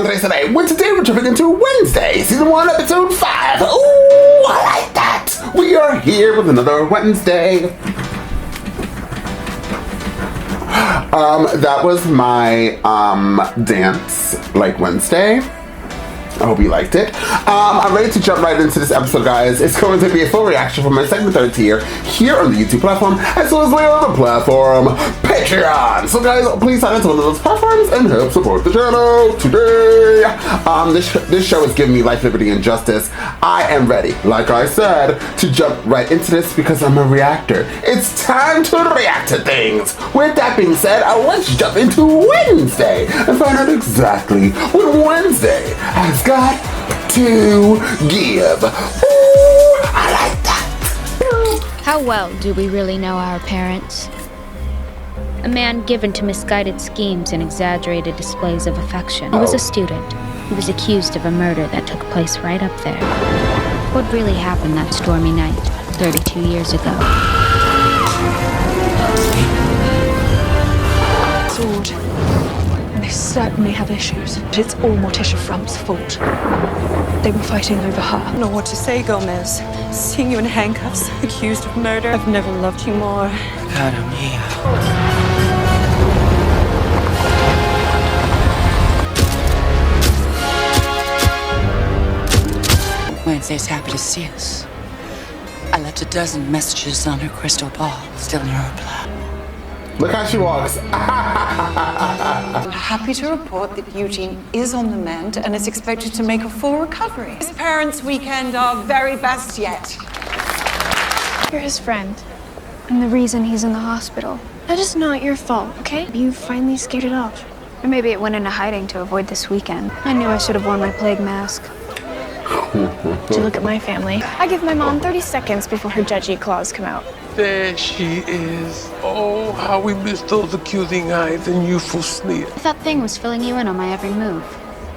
Andres today. When today we're jumping into Wednesday, season 1, episode 5. Ooh, I like that. We are here with another Wednesday. That was my dance like Wednesday. I hope you liked it. I'm ready to jump right into this episode, guys. It's going to be a full reaction from my second, third tier here on the YouTube platform, as well as my other platform, Patreon. So, guys, please sign into one of those platforms and help support the channel today. This show is giving me life, liberty, and justice. I am ready, like I said, to jump right into this because I'm a reactor. It's time to react to things. With that being said, let's jump into Wednesday and find out exactly what Wednesday has got to give. Ooh, I like that. How well do we really know our parents? A man given to misguided schemes and exaggerated displays of affection. He was a student. He was accused of a murder that took place right up there. What really happened that stormy night, 32 years ago? Sword. They certainly have issues, but it's all Morticia Frump's fault. They were fighting over her. I don't know what to say, Gomez. Seeing you in handcuffs, accused of murder, I've never loved you more. Cara mia. Wednesday's happy to see us. I left a dozen messages on her crystal ball, still no reply. Look how she walks. I'm happy to report that Eugene is on the mend and is expected to make a full recovery. His parents' weekend our very best yet. You're his friend, and the reason he's in the hospital. That is not your fault, okay? You finally scared it off. Or maybe it went into hiding to avoid this weekend. I knew I should have worn my plague mask. To look at my family. I give my mom 30 seconds before her judgy claws come out. There she is. Oh, how we miss those accusing eyes and youthful sneer. That thing was filling you in on my every move.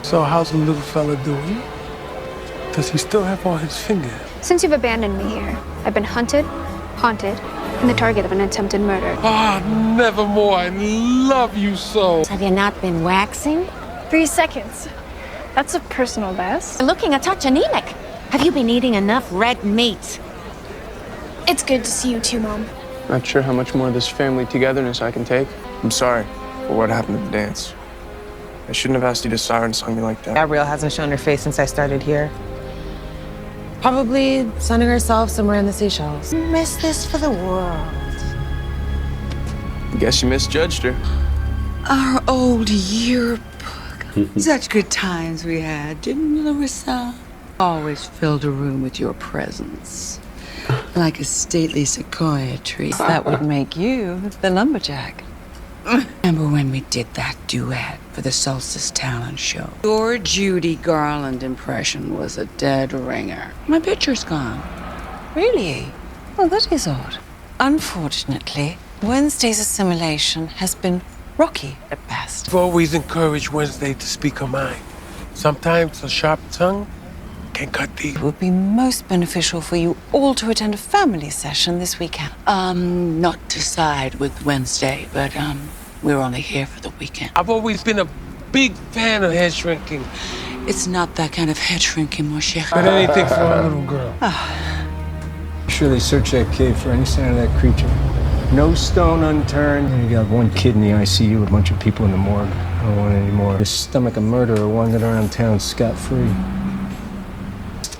So how's the little fella doing? Does he still have all his fingers? Since you've abandoned me here, I've been hunted, haunted, and the target of an attempted murder. Ah, nevermore. I love you so. Have you not been waxing? 3 seconds. That's a personal best. Looking a touch anemic. Have you been eating enough red meat? It's good to see you too, Mom. Not sure how much more of this family togetherness I can take. I'm sorry for what happened at the dance. I shouldn't have asked you to siren song me like that. Gabrielle hasn't shown her face since I started here. Probably sunning herself somewhere in the Seychelles. Miss this for the world. Guess you misjudged her. Our old yearbook. Such good times we had, didn't you, Larissa? Always filled a room with your presence. Like a stately sequoia tree. That would make you the lumberjack. Remember when we did that duet for the Solstice Talent Show? Your Judy Garland impression was a dead ringer. My picture's gone. Really? Well, that is odd. Unfortunately, Wednesday's assimilation has been rocky at best. I've always encouraged Wednesday to speak her mind. Sometimes a sharp tongue can cut deep. It would be most beneficial for you all to attend a family session this weekend. Not to side with Wednesday, but we're only here for the weekend. I've always been a big fan of head shrinking. It's not that kind of head shrinking, mon cher. But anything for a little girl. Sure they searched that cave for any sign of that creature. No stone unturned. You got one kid in the ICU, a bunch of people in the morgue. I don't want any more. His stomach a murderer wandered around town scot-free.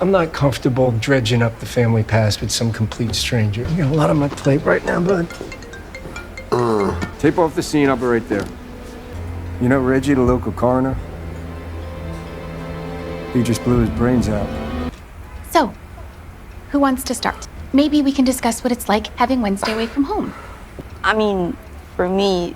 I'm not comfortable dredging up the family past with some complete stranger. I got a lot on my plate right now, bud. Tape off the scene, I'll be right there. You know Reggie, the local coroner? He just blew his brains out. So, who wants to start? Maybe we can discuss what it's like having Wednesday away from home. I mean, for me,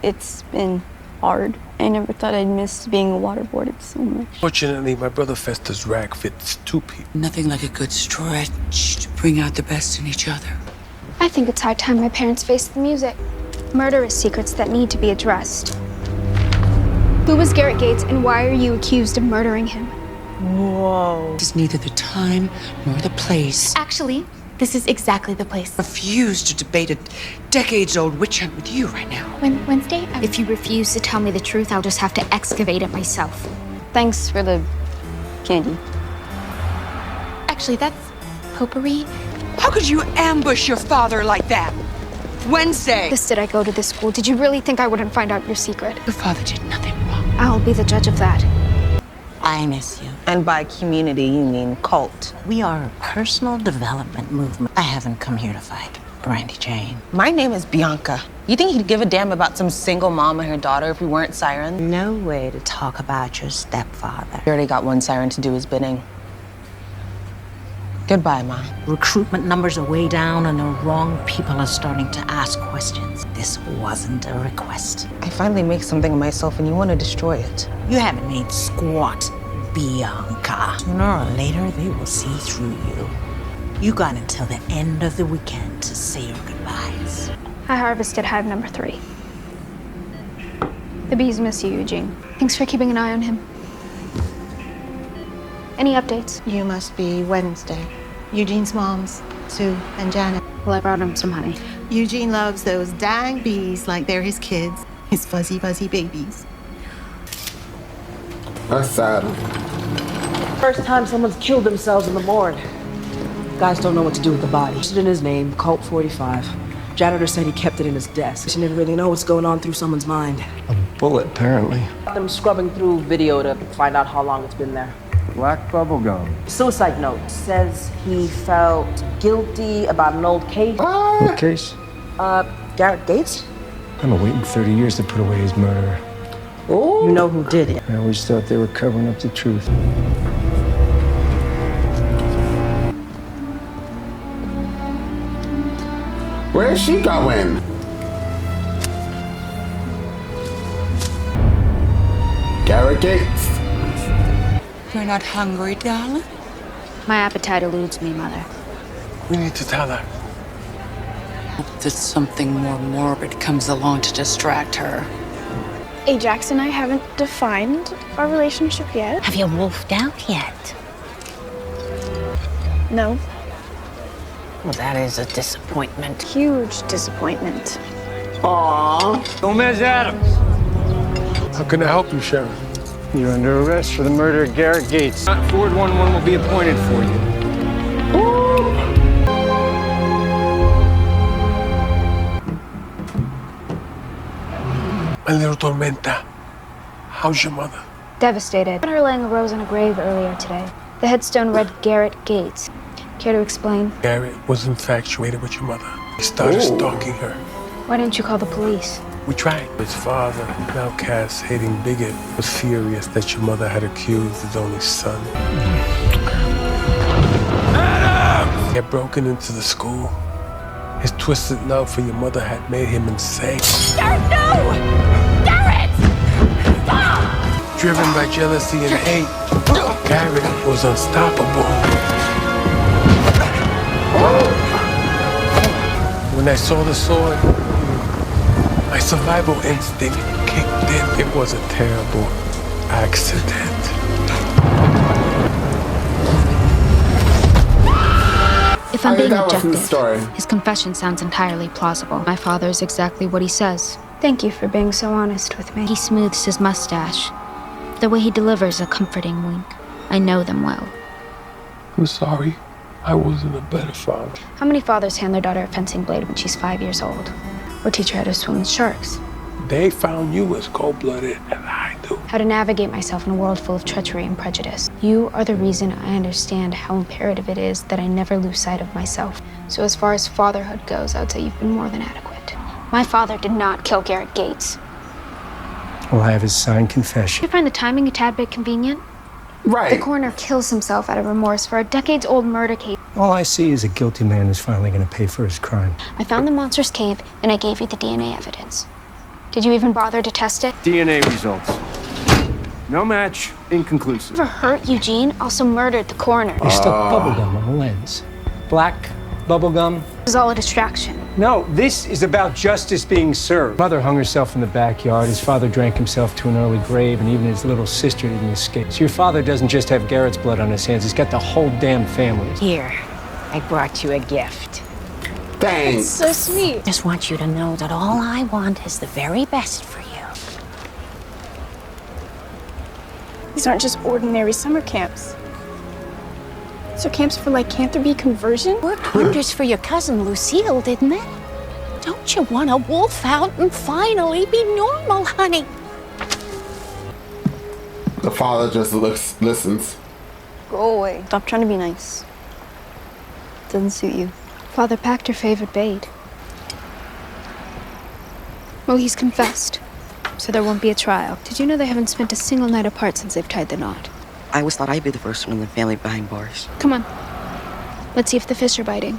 it's been hard. I never thought I'd miss being waterboarded so much. Fortunately, my brother Fester's rag fits 2 people. Nothing like a good stretch to bring out the best in each other. I think it's high time my parents faced the music. Murder is secrets that need to be addressed. Who was Garrett Gates, and why are you accused of murdering him? Whoa. It's neither the time nor the place. Actually, This is exactly the place. Refuse to debate a decades-old witch hunt with you right now. Wednesday? If you refuse to tell me the truth, I'll just have to excavate it myself. Thanks for the candy. Actually, that's potpourri. How could you ambush your father like that? Wednesday! Did I go to this school? Did you really think I wouldn't find out your secret? Your father did nothing wrong. I'll be the judge of that. I miss you. And by community, you mean cult. We are a personal development movement. I haven't come here to fight, Brandy Jane. My name is Bianca. You think he'd give a damn about some single mom and her daughter if we weren't sirens? No way to talk about your stepfather. We already got one siren to do his bidding. Goodbye, Mom. Recruitment numbers are way down and the wrong people are starting to ask questions. This wasn't a request. I finally make something of myself and you want to destroy it. You haven't made squat, Bianca. Sooner or later, they will see through you. You got until the end of the weekend to say your goodbyes. I harvested hive number 3. The bees miss you, Eugene. Thanks for keeping an eye on him. Any updates? You must be Wednesday. Eugene's moms, Sue and Janet. Well, I brought him some honey. Eugene loves those dang bees like they're his kids, his fuzzy, fuzzy babies. That's sad. First time someone's killed themselves in the morgue. Guys don't know what to do with the body. It's in his name, Colt 45. Janitor said he kept it in his desk. She didn't really know what's going on through someone's mind. A bullet, apparently. I'm scrubbing through video to find out how long it's been there. Black bubblegum. Suicide note says he felt guilty about an old case. What case? Garrett Gates? I've been waiting 30 years to put away his murderer. You know who did it. I always thought they were covering up the truth. Where is she going? Garrett Gates. You're not hungry, darling? My appetite eludes me, Mother. We need to tell her. Hope that something more morbid comes along to distract her. Ajax and I haven't defined our relationship yet. Have you wolfed out yet? No. Well, that is a disappointment. Huge disappointment. Aww. Gomez Adams. How can I help you, Sheriff? You're under arrest for the murder of Garrett Gates. Forward 11 will be appointed for you. My little Tormenta. How's your mother? Devastated. I found her laying a rose in a grave earlier today. The headstone read Garrett Gates. Care to explain? Garrett was infatuated with your mother. He started stalking her. Why didn't you call the police? We tried. His father, an outcast, hating bigot, was furious that your mother had accused his only son. Adam! He had broken into the school. His twisted love for your mother had made him insane. Garrett, no! Garrett! Stop! Driven by jealousy and hate, Garrett was unstoppable. When I saw the sword, my survival instinct kicked in. It was a terrible accident. If I'm being objective, his confession sounds entirely plausible. My father is exactly what he says. Thank you for being so honest with me. He smooths his mustache. The way he delivers a comforting wink. I know them well. I'm sorry. I wasn't a better father. How many fathers hand their daughter a fencing blade when she's 5 years old? Or teach her how to swim with sharks? They found you as cold-blooded as I do. How to navigate myself in a world full of treachery and prejudice. You are the reason I understand how imperative it is that I never lose sight of myself. So as far as fatherhood goes, I would say you've been more than adequate. My father did not kill Garrett Gates. Well, I have his signed confession. Do you find the timing a tad bit convenient? Right. The coroner kills himself out of remorse for a decades-old murder case. All I see is a guilty man who's finally going to pay for his crime. I found the monster's cave, and I gave you the DNA evidence. Did you even bother to test it? DNA results. No match. Inconclusive. Whoever hurt Eugene also murdered the coroner. They stuck bubblegum on the lens. Black bubblegum. It was all a distraction. No, this is about justice being served. Mother hung herself in the backyard. His father drank himself to an early grave, and even his little sister didn't escape. So your father doesn't just have Garrett's blood on his hands. He's got the whole damn family. Here, I brought you a gift. Thanks. So sweet. Just want you to know that all I want is the very best for you. These aren't just ordinary summer camps. These are camps for lycanthropy conversion? Worked wonders for your cousin Lucille, didn't it? Don't you want a wolf out and finally be normal, honey? The father just listens. Go away. Stop trying to be nice. Doesn't suit you. Father packed her favorite bait. Well, he's confessed, so there won't be a trial. Did you know they haven't spent a single night apart since they've tied the knot? I always thought I'd be the first one in the family behind bars. Come on. Let's see if the fish are biting.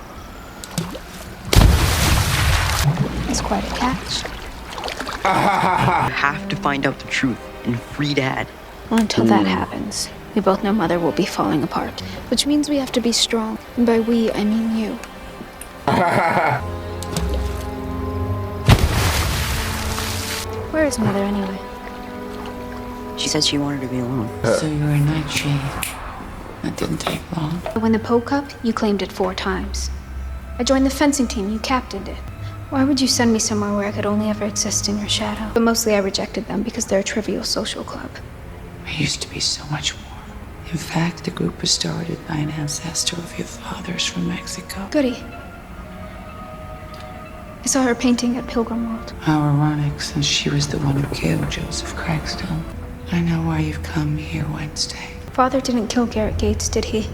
That's quite a catch. You have to find out the truth and free Dad. Well, until that happens, we both know Mother will be falling apart, which means we have to be strong. And by we, I mean you. Where is Mother anyway? She said she wanted to be alone. So you're a nightshade. That didn't take long. When the Poe Cup, you claimed it 4 times. I joined the fencing team, you captained it. Why would you send me somewhere where I could only ever exist in your shadow? But mostly I rejected them because they're a trivial social club. I used to be so much more. In fact, the group was started by an ancestor of your father's from Mexico. Goody. I saw her painting at Pilgrim World. How ironic, since she was the one who killed Joseph Craigstone. I know why you've come here Wednesday. Father didn't kill Garrett Gates, did he?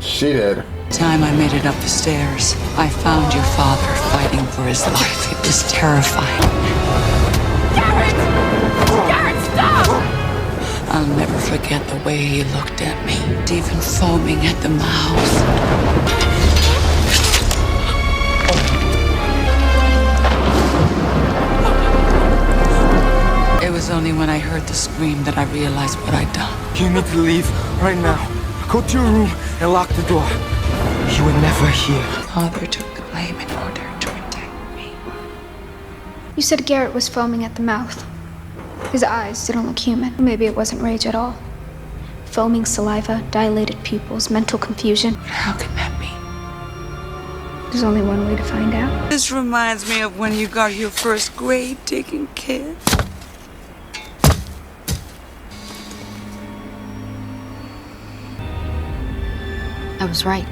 She did. The time I made it up the stairs, I found your father fighting for his life. It was terrifying. Garrett! Garrett, stop! I'll never forget the way he looked at me, even foaming at the mouth. It was only when I heard the scream that I realized what I'd done. You need to leave right now. Go to your room and lock the door. You were never here. Father took the blame in order to protect me. You said Garrett was foaming at the mouth. His eyes didn't look human. Maybe it wasn't rage at all. Foaming saliva, dilated pupils, mental confusion. How can that be? There's only one way to find out. This reminds me of when you got your first grave-digging kid. I was right.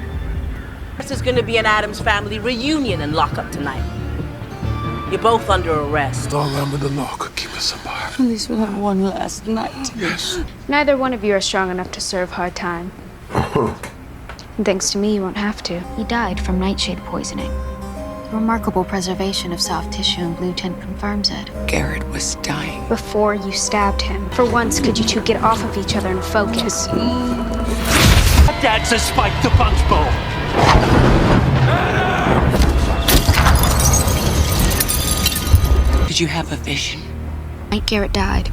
There's gonna be an Addams family reunion in lockup tonight. You're both under arrest. Don't remember the law could keep us apart. At least we'll have one last night. Yes. Neither one of you are strong enough to serve hard time. And thanks to me, you won't have to. He died from nightshade poisoning. The remarkable preservation of soft tissue and blue tint confirms it. Garrett was dying. Before you stabbed him. For once, could you two get off of each other and focus? Dad says spike the punch bowl. Did you have a vision? Night Garrett died.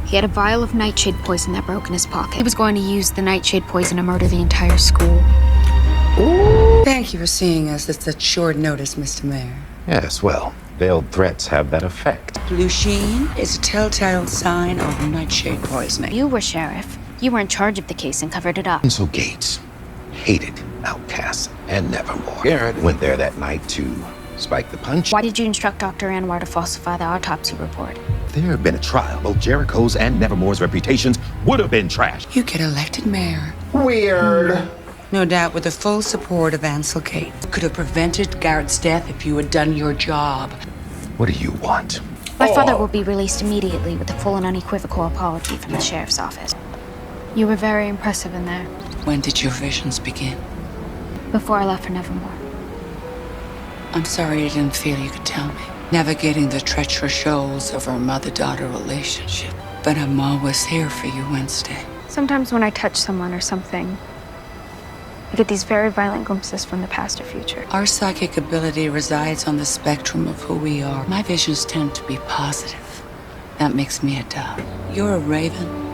He had a vial of nightshade poison that broke in his pocket. He was going to use the nightshade poison to murder the entire school. Thank you for seeing us at such short notice, Mr. Mayor. Yes, well, veiled threats have that effect. Blue sheen is a telltale sign of nightshade poisoning. You were sheriff. You were in charge of the case and covered it up. And so Gates hated outcasts and nevermore. Garrett went there that night to spike the punch. Why did you instruct Dr. Anwar to falsify the autopsy report? If there had been a trial, both Jericho's and Nevermore's reputations would have been trashed. You get elected mayor. Weird. No doubt with the full support of Ansel Gates. Could have prevented Garrett's death if you had done your job. What do you want? My father will be released immediately with a full and unequivocal apology from the sheriff's office. You were very impressive in there. When did your visions begin? Before I left for Nevermore. I'm sorry you didn't feel you could tell me. Navigating the treacherous shoals of our mother-daughter relationship. But I'm always here for you, Wednesday. Sometimes when I touch someone or something, I get these very violent glimpses from the past or future. Our psychic ability resides on the spectrum of who we are. My visions tend to be positive. That makes me a dove. You're a raven.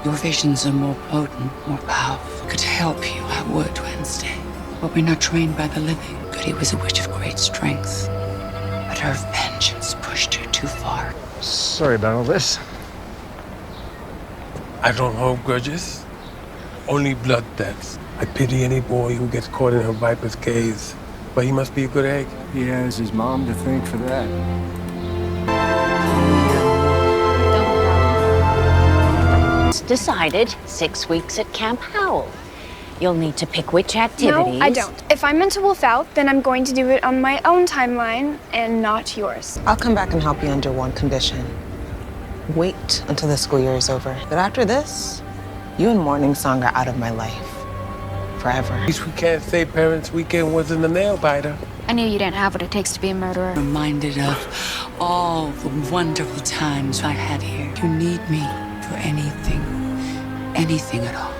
Your visions are more potent, more powerful. Could help you, I would, Wednesday. But we're not trained by the living. Goody was a witch of great strength. But her vengeance pushed her too far. Sorry about all this. I don't hold grudges. Only blood debts. I pity any boy who gets caught in her viper's gaze. But he must be a good egg. He has his mom to thank for that. It's decided 6 weeks at Camp Howell. You'll need to pick which activities. No, I don't. If I'm meant to wolf out, then I'm going to do it on my own timeline and not yours. I'll come back and help you under one condition. Wait until the school year is over. But after this, you and Morning Song are out of my life. Forever. At least we can't say Parents' Weekend wasn't a nail biter. I knew you didn't have what it takes to be a murderer. Reminded of all the wonderful times I had here. You need me for anything at all.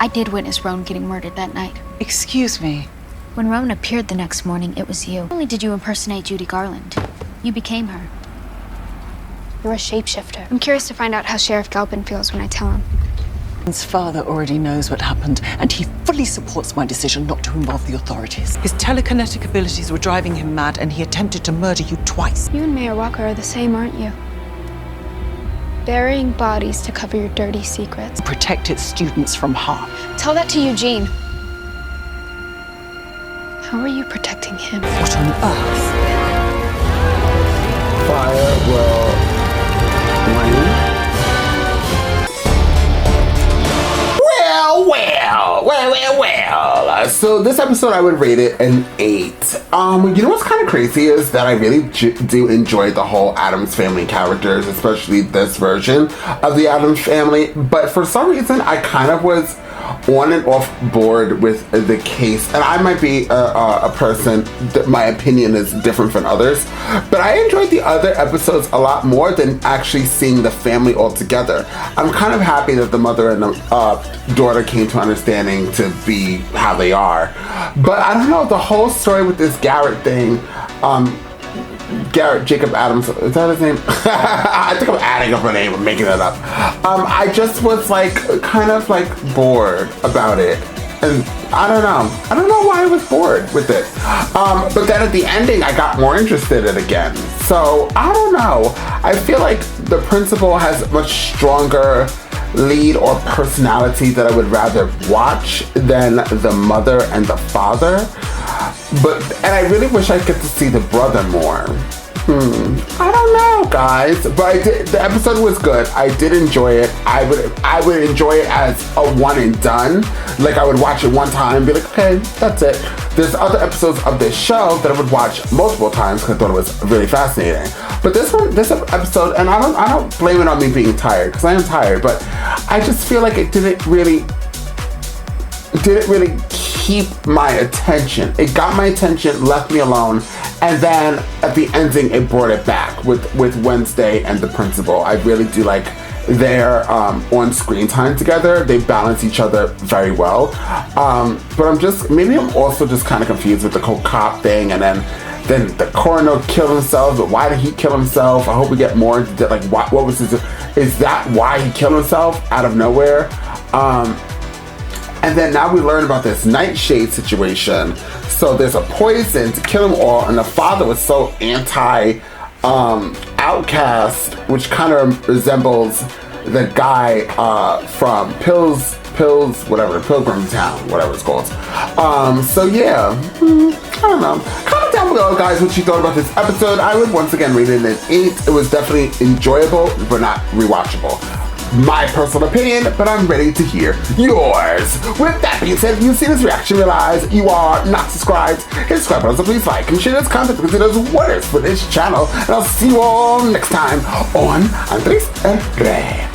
I did witness Roan getting murdered that night. Excuse me. When Roan appeared the next morning, it was you. Not only did you impersonate Judy Garland, you became her. You're a shapeshifter. I'm curious to find out how Sheriff Galpin feels when I tell him. His father already knows what happened, and he fully supports my decision not to involve the authorities. His telekinetic abilities were driving him mad, and he attempted to murder you twice. You and Mayor Walker are the same, aren't you? Burying bodies to cover your dirty secrets. Protect its students from harm. Tell that to Eugene. How are you protecting him? What on earth? Fire will rain. Well. So this episode, I would rate it an 8. You know what's kind of crazy is that I really do enjoy the whole Addams Family characters, especially this version of the Addams Family. But for some reason, I kind of was on and off board with the case, and I might be a person that my opinion is different from others, but I enjoyed the other episodes a lot more than actually seeing the family all together. I'm kind of happy that the mother and the daughter came to understanding to be how they are, but I don't know, the whole story with this Garrett thing, Garrett Jacob Adams, is that his name? I think I'm adding up a name and making that up. I just was like kind of like bored about it, and I don't know why I was bored with it. But then at the ending I got more interested in it again, so I don't know. I feel like the principal has a much stronger lead or personality that I would rather watch than the mother and the father. And I really wish I get to see the brother more. I don't know, guys, but the episode was good. I did enjoy it. I would enjoy it as a one and done. Like I would watch it one time and be like, okay, that's it. There's other episodes of this show that I would watch multiple times because I thought it was really fascinating. But this episode, and I don't blame it on me being tired, because I am tired, but I just feel like it didn't really keep my attention. It got my attention, left me alone, and then at the ending it brought it back with Wednesday and the principal. I really do like their on-screen time together. They balance each other very well. But I'm also just kind of confused with the whole cop thing, and then the coroner killed himself, but why did he kill himself? I hope we get more into that. Like, what was his, is that why he killed himself out of nowhere? And then now we learn about this nightshade situation. So there's a poison to kill them all, and the father was so outcast, which kind of resembles the guy from Pills, Pilgrim Town, whatever it's called. So yeah, I don't know. Comment down below, guys, what you thought about this episode. I would once again rate it an 8. It was definitely enjoyable, but not rewatchable. My personal opinion, but I'm ready to hear yours. With that being said, if you've seen this reaction, realize you are not subscribed. Hit the subscribe button, so please like and share this content because it does wonders for this channel. And I'll see you all next time on Andres and Rey.